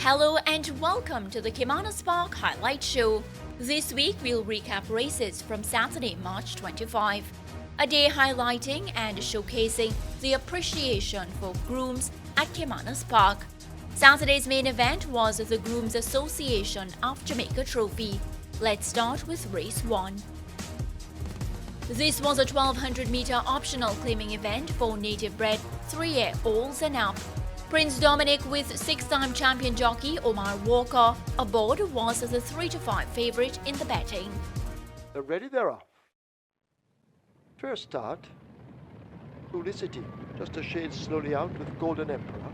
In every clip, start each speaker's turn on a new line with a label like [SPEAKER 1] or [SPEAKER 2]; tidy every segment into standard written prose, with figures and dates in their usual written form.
[SPEAKER 1] Hello and welcome to the Caymanas Park Highlight Show. This week we'll recap races from Saturday, March 25. A day highlighting and showcasing the appreciation for grooms at Caymanas Park. Saturday's main event was the Grooms Association of Jamaica Trophy. Let's start with race 1. This was a 1200-meter optional claiming event for native-bred 3-year-olds and up. Prince Dominic with six-time champion jockey Omar Walker aboard was the 3-5 favorite in the betting.
[SPEAKER 2] They're ready, they're off. First start, Trulicity, just a shade slowly out with Golden Emperor.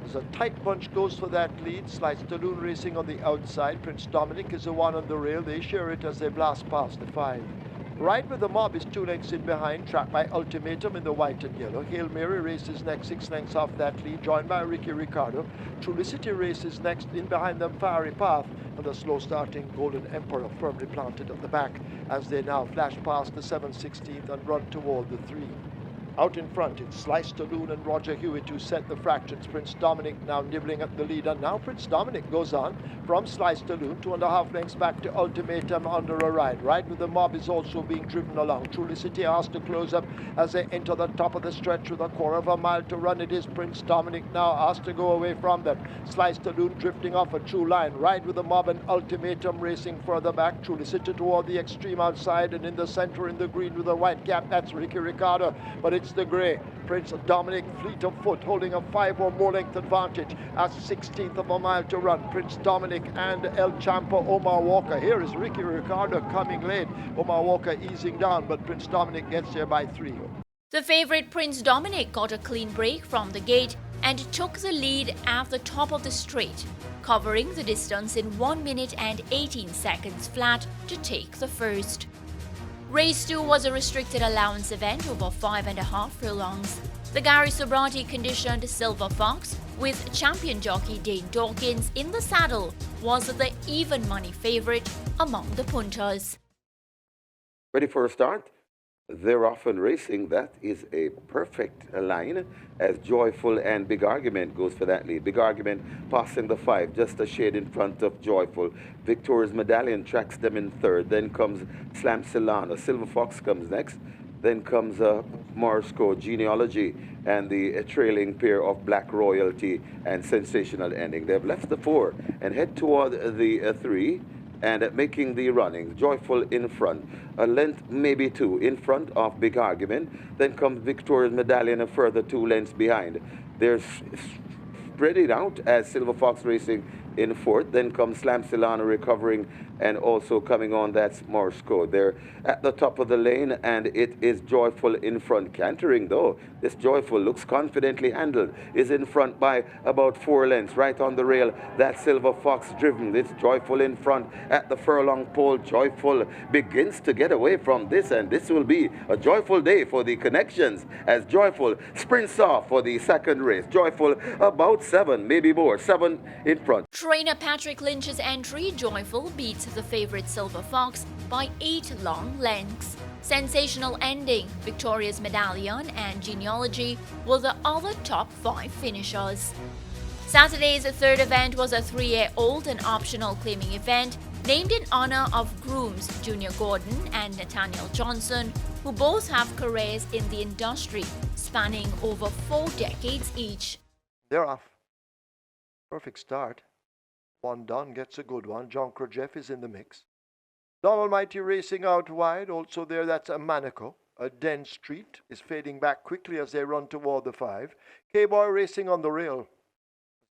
[SPEAKER 2] As a tight bunch goes for that lead, Slice Balloon racing on the outside. Prince Dominic is the one on the rail. They share it as they blast past the 5. Right with the mob is 2 lengths in behind, tracked by Ultimatum in the white and yellow. Hail Mary races next, 6 lengths off that lead, joined by Ricky Ricardo. Trulicity races next, in behind them Fiery Path, and the slow starting Golden Emperor firmly planted at the back as they now flash past the 7/16th and run toward the 3. Out in front, it's Slice Balloon and Roger Hewitt who set the fractions. Prince Dominic now nibbling at the lead, and now Prince Dominic goes on from Slice Balloon 2.5 lengths back to Ultimatum under a ride. Right with the mob is also being driven along. Trulicity asked to close up as they enter the top of the stretch with a quarter of a mile to run. It is Prince Dominic now asked to go away from them. Slice Balloon drifting off a true line. Right with the mob and Ultimatum racing further back. Trulicity toward the extreme outside, and in the center in the green with a white cap, that's Ricky Ricardo. But it's the grey. Prince Dominic fleet of foot holding a 5 or more length advantage as 16th of a mile to run. Prince Dominic and El Champo Omar Walker. Here is Ricky Ricardo coming late. Omar Walker easing down, but Prince Dominic gets there by 3.
[SPEAKER 1] The favorite Prince Dominic got a clean break from the gate and took the lead at the top of the straight, covering the distance in 1 minute and 18 seconds flat to take the first. Race 2 was a restricted allowance event over 5.5 furlongs. The Gary Sobrati conditioned Silver Fox with champion jockey Dane Dawkins in the saddle was the even money favorite among the punters.
[SPEAKER 3] Ready for a start? They're off and racing. That is a perfect line as Joyful and Big Argument goes for that lead. Big Argument passing the 5, just a shade in front of Joyful. Victoria's Medallion tracks them in 3rd. Then comes Slam Silana. Silver Fox comes next. Then comes Morsco, Genealogy, and the trailing pair of Black Royalty and Sensational Ending. They've left the 4 and head toward the 3. And making the running, Joyful in front, a length maybe 2 in front of Big Argument. Then comes Victoria's Medallion, a further 2 lengths behind. They're spread it out as Silver Fox racing in 4th. Then comes Slam Silana recovering, and also coming on, that's Morsco. They're at the top of the lane, and it is Joyful in front. Cantering though, this Joyful looks confidently handled, is in front by about 4 lengths. Right on the rail, that Silver Fox driven. It's Joyful in front at the furlong pole. Joyful begins to get away from this, and this will be a joyful day for the connections as Joyful sprints off for the second race. Joyful about 7, maybe more, 7 in front.
[SPEAKER 1] Trainer Patrick Lynch's entry, Joyful, beats the favorite Silver Fox by 8 long lengths. Sensational Ending, Victoria's Medallion, and Genealogy were the other top 5 finishers. Saturday's 3rd event was a 3-year-old and optional claiming event named in honor of grooms Junior Gordon and Nathaniel Johnson, who both have careers in the industry spanning over 4 decades each.
[SPEAKER 2] They're off. Perfect start. One done gets a good one. John Jeff is in the mix. Don Almighty racing out wide. Also there, that's a Manico. A Den Street is fading back quickly as they run toward the 5. K-Boy racing on the rail.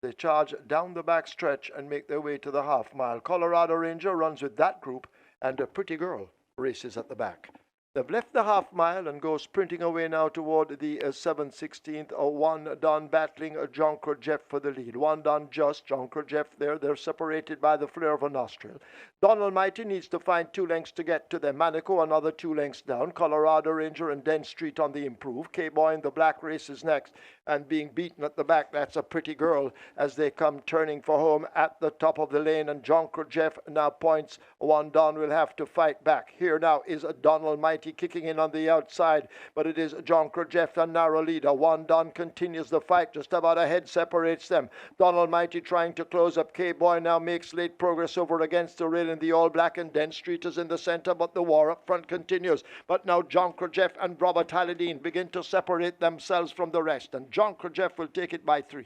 [SPEAKER 2] They charge down the back stretch and make their way to the half mile. Colorado Ranger runs with that group, and a Pretty Girl races at the back. They've left the half mile and go sprinting away now toward the 7/16th. One done battling John Jeff for the lead. One done just John Jeff there. They're separated by the flare of a nostril. Don Almighty needs to find 2 lengths to get to them. Manico another 2 lengths down. Colorado Ranger and Den Street on the improve. K-Boy in the black races next, and being beaten at the back, that's a Pretty Girl as they come turning for home at the top of the lane. And John Jeff now points. One done will have to fight back. Here now is a Don Almighty Mighty kicking in on the outside, but it is John Krajef, a narrow leader. One Don continues the fight, just about a head separates them. Donald Mighty trying to close up. K-Boy now makes late progress over against the rail in the all-black, and Den Street is in the center, but the war up front continues. But now John Krajef and Robert Halladine begin to separate themselves from the rest, and John Krajef will take it by 3.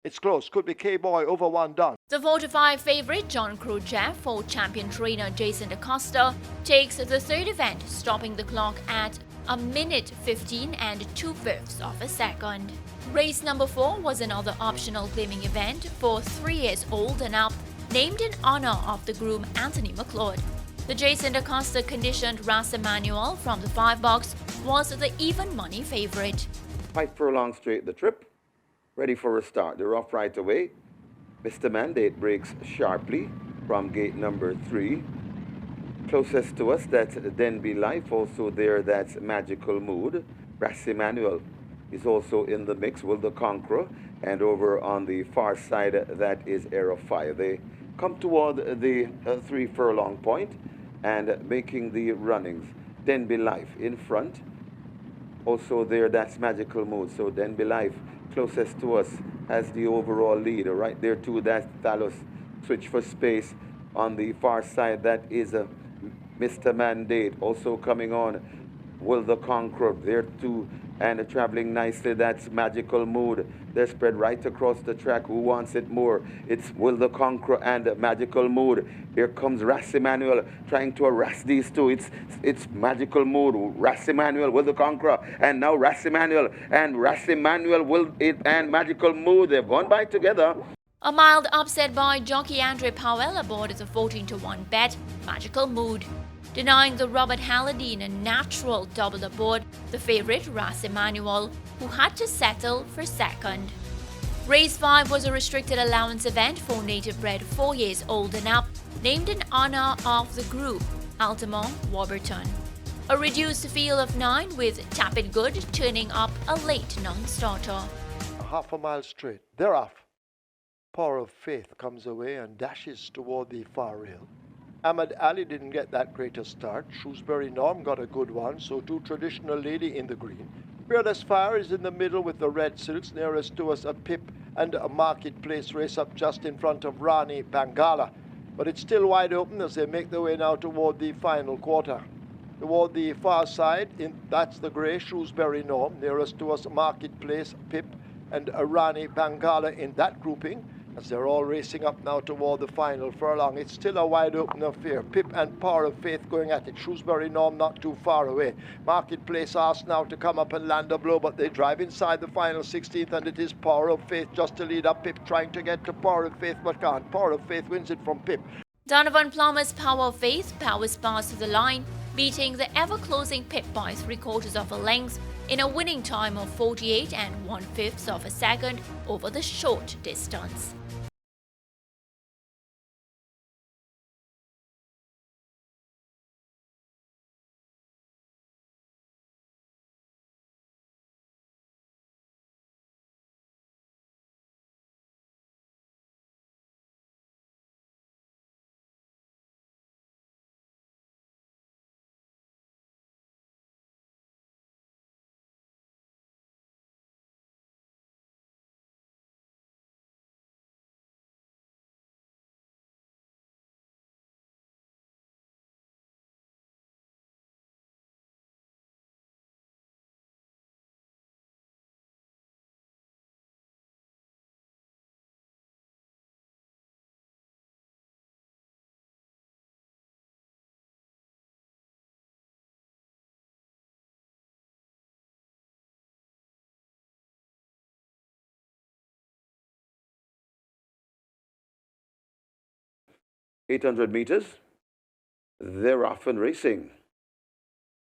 [SPEAKER 2] It's close. Could be K-Boy over 1 Don.
[SPEAKER 1] The 4-5 favorite John Krujef for champion trainer Jason DaCosta takes the third event, stopping the clock at 1:15 and 2/5 of a second. Race number 4 was another optional claiming event for 3 years old and up, named in honor of the groom Anthony McLeod. The Jason DaCosta conditioned Ras Emanuel from the 5 box was the even money favorite.
[SPEAKER 3] 5 furlongs straight the trip. Ready for a start. They're off right away. Mr. Mandate breaks sharply from gate number 3. Closest to us, that's Denby Life. Also there, that's Magical Mood. Ras Emanuel is also in the mix. Will the Conqueror. And over on the far side, that is Air of Fire. They come toward the 3 furlong point and making the runnings. Denby Life in front. Also there, that's Magical Mood. So Denby Life closest to us has the overall lead. Right there too, that's Talos. Switch for space on the far side. That is Mr. Mandate. Also coming on, Will the Conqueror. There too, and traveling nicely, that's Magical Mood. They're spread right across the track. Who wants it more? It's Will the Conqueror and Magical Mood. Here comes Ras Emanuel trying to harass these two. It's Magical Mood, Ras Emanuel, Will the Conqueror, and now Ras Emanuel and Magical Mood. They've gone by together.
[SPEAKER 1] A mild upset by jockey Andre Powell aboard the 14-1 bet, Magical Mood. Denying the Robert Halladine a natural double aboard the favorite Ras Emanuel, who had to settle for second. Race 5 was a restricted allowance event for native bred 4 years old and up, named in honor of the group, Altamont Warburton. A reduced field of 9 with Tap It Good turning up a late non-starter.
[SPEAKER 2] Half a mile straight. They're off. Power of Faith comes away and dashes toward the far rail. Ahmed Ali didn't get that great a start. Shrewsbury Norm got a good one, so too Traditional Lady in the green. Fearless Fire is in the middle with the red silks. Nearest to us, a Pip and a Marketplace race up just in front of Rani Bangala. But it's still wide open as they make their way now toward the final quarter. Toward the far side, that's the grey Shrewsbury Norm. Nearest to us, Marketplace, Pip and Rani Bangala in that grouping, as they're all racing up now toward the final furlong. It's still a wide open affair. Pip and Power of Faith going at it. Shrewsbury Norm not too far away. Marketplace asked now to come up and land a blow, but they drive inside the final 16th, and it is Power of Faith just to lead up. Pip trying to get to Power of Faith, but can't. Power of Faith wins it from Pip.
[SPEAKER 1] Donovan Plummer's Power of Faith powers past the line, beating the ever-closing Pip by 3/4 of a length in a winning time of 48 1/5 of a second over the short distance.
[SPEAKER 3] $800 meters. They're off and racing.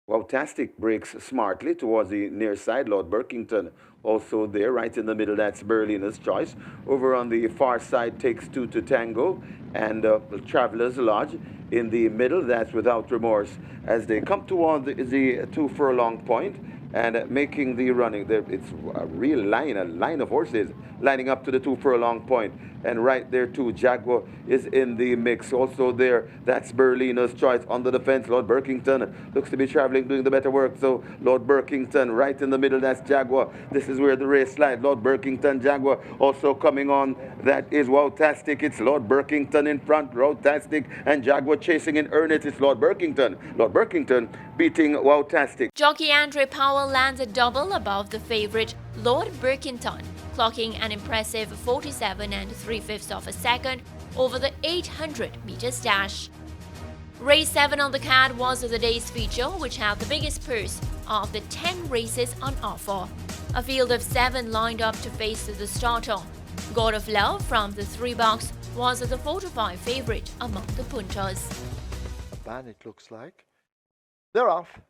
[SPEAKER 3] Wowtastic breaks smartly towards the near side. Lord Berkington also there, right in the middle. That's Berlina's Choice. Over on the far side, Takes Two to Tango. And Traveler's Lodge in the middle. That's Without Remorse. As they come toward the 2 furlong point, and making the running. It's a real line, a line of horses lining up to the 2 furlong point. And right there too, Jaguar is in the mix. Also there, that's Berlina's Choice under the fence. Lord Berkington looks to be traveling, doing the better work. So Lord Berkington right in the middle, that's Jaguar. This is where the race slides. Lord Berkington, Jaguar also coming on. That is Wowtastic. It's Lord Berkington in front, Wowtastic, and Jaguar chasing in earnest. It's Lord Berkington. Lord Berkington beating Wowtastic.
[SPEAKER 1] Jockey Andre Powell lands a double above the favorite Lord Berkington, clocking an impressive 47 3/5 of a second over the 800 meters dash. Race 7 on the card was the day's feature, which had the biggest purse of the 10 races on offer. A field of 7 lined up to face the starter. God of Love from the 3 box was the 4-5 favorite among the punters.
[SPEAKER 2] A ban, it looks like. They're off.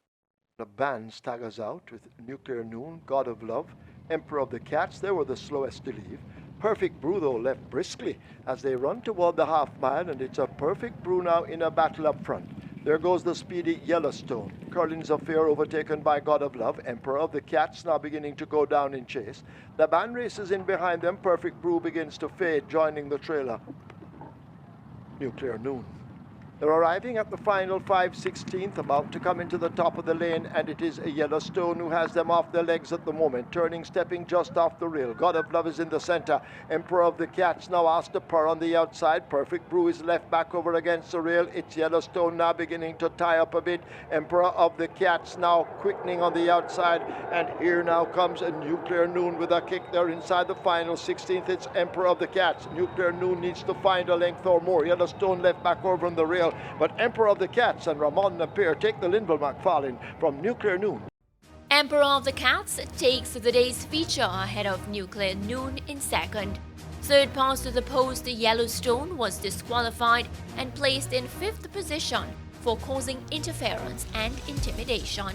[SPEAKER 2] The band staggers out with Nuclear Noon, God of Love, Emperor of the Cats. They were the slowest to leave. Perfect Brew, though, left briskly as they run toward the half mile, and it's a Perfect Brew now in a battle up front. There goes the speedy Yellowstone. Curlin's Affair overtaken by God of Love. Emperor of the Cats now beginning to go down in chase. The band races in behind them. Perfect Brew begins to fade, joining the trailer. Nuclear Noon. They're arriving at the final 5/16th, about to come into the top of the lane, and it is a Yellowstone who has them off their legs at the moment, turning, stepping just off the rail. God of Love is in the center. Emperor of the Cats now asked to purr on the outside. Perfect Brew is left back over against the rail. It's Yellowstone now beginning to tie up a bit. Emperor of the Cats now quickening on the outside, and here now comes a Nuclear Noon with a kick there inside the final 16th. It's Emperor of the Cats. Nuclear Noon needs to find a length or more. Yellowstone left back over on the rail, but Emperor of the Cats and Ramon Napier take the Linville McFarlane from Nuclear Noon.
[SPEAKER 1] Emperor of the Cats takes the day's feature ahead of Nuclear Noon in second. Third pass to the post, Yellowstone was disqualified and placed in 5th position for causing interference and intimidation.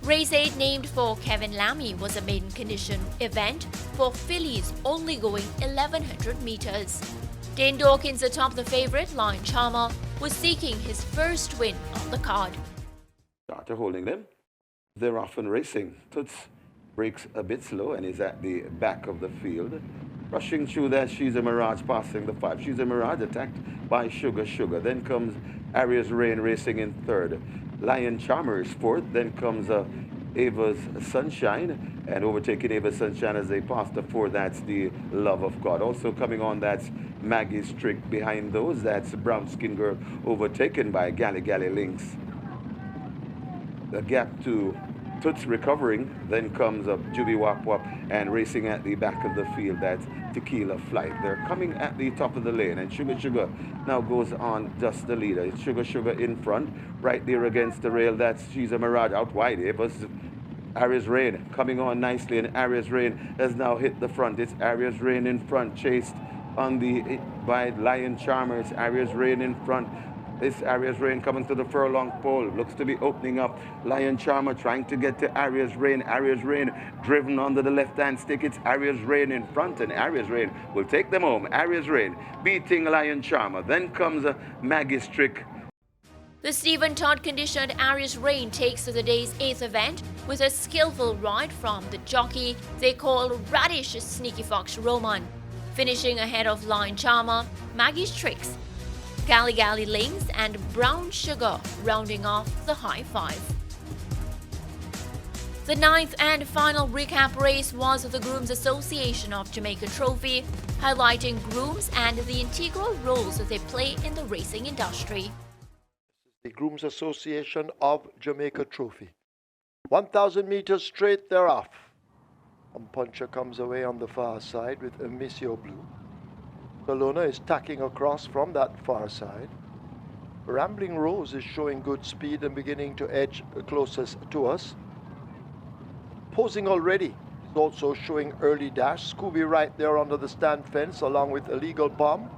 [SPEAKER 1] Race 8, named for Kevin Lammy, was a maiden condition event for fillies only going 1100 meters. Dane Dawkins, atop the favorite Lion Charmer, was seeking his first win on the card.
[SPEAKER 3] After holding them, they're often racing. Toots breaks a bit slow and is at the back of the field. Rushing through that, She's a Mirage passing the 5. She's a Mirage attacked by Sugar Sugar. Then comes Aria's Rain racing in third. Lion Charmer is fourth. Then comes Ava's Sunshine, and overtaking Ava's Sunshine as they pass the 4, that's the Love of God. Also coming on, that's Maggie's Trick. Behind those, that's Brown Skin Girl overtaken by Gally Gally Lynx. The gap to Toots recovering, then comes up Juby Wap Wap, and racing at the back of the field, that's Tequila Flight. They're coming at the top of the lane, and Sugar Sugar now goes on just the leader. It's Sugar Sugar in front, right there against the rail, that's She's a Mirage out wide. It was Aria's Rain coming on nicely, and Aria's Rain has now hit the front. It's Aria's Rain in front, chased on the by Lion Charmer. It's Aria's Rain in front. It's Aria's Rain coming to the furlong pole. Looks to be opening up. Lion Charmer trying to get to Aria's Rain. Aria's Rain driven under the left-hand stick. It's Aria's Rain in front, and Aria's Rain will take them home. Aria's Rain beating Lion Charmer. Then comes Maggie's Trick.
[SPEAKER 1] The Stephen Todd conditioned Aria's Rain takes to the day's 8th event with a skillful ride from the jockey they call Radish Sneaky Fox Roman, finishing ahead of Lion Charmer, Maggie's Tricks, Gally Gally Lynx, and Brown Sugar rounding off the high 5. The 9th and final recap race was the Grooms Association of Jamaica Trophy, highlighting grooms and the integral roles that they play in the racing industry.
[SPEAKER 2] The Grooms Association of Jamaica Trophy. 1,000 meters straight, they're off. Puncher comes away on the far side with Amisio Blue. Kelowna is tacking across from that far side. Rambling Rose is showing good speed and beginning to edge closest to us. Posing already is also showing early dash. Scooby right there under the stand fence along with Illegal Bomb.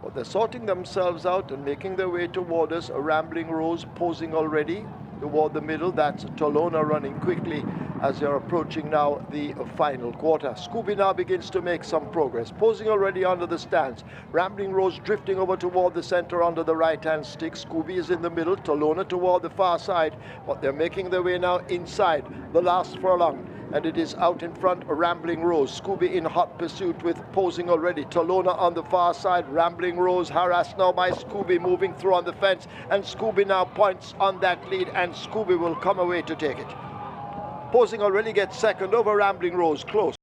[SPEAKER 2] But they're sorting themselves out and making their way toward us. A Rambling Rose posing already toward the middle. That's Kelowna running quickly as they're approaching now the final quarter. Scooby now begins to make some progress, posing already under the stands. Rambling Rose drifting over toward the center under the right-hand stick. Scooby is in the middle, Tolona toward the far side, but they're making their way now inside the last furlong. And it is out in front, Rambling Rose. Scooby in hot pursuit with posing already. Tolona on the far side. Rambling Rose harassed now by Scooby, moving through on the fence. And Scooby now points on that lead, and Scooby will come away to take it. Posing already gets second over Rambling Rose, close.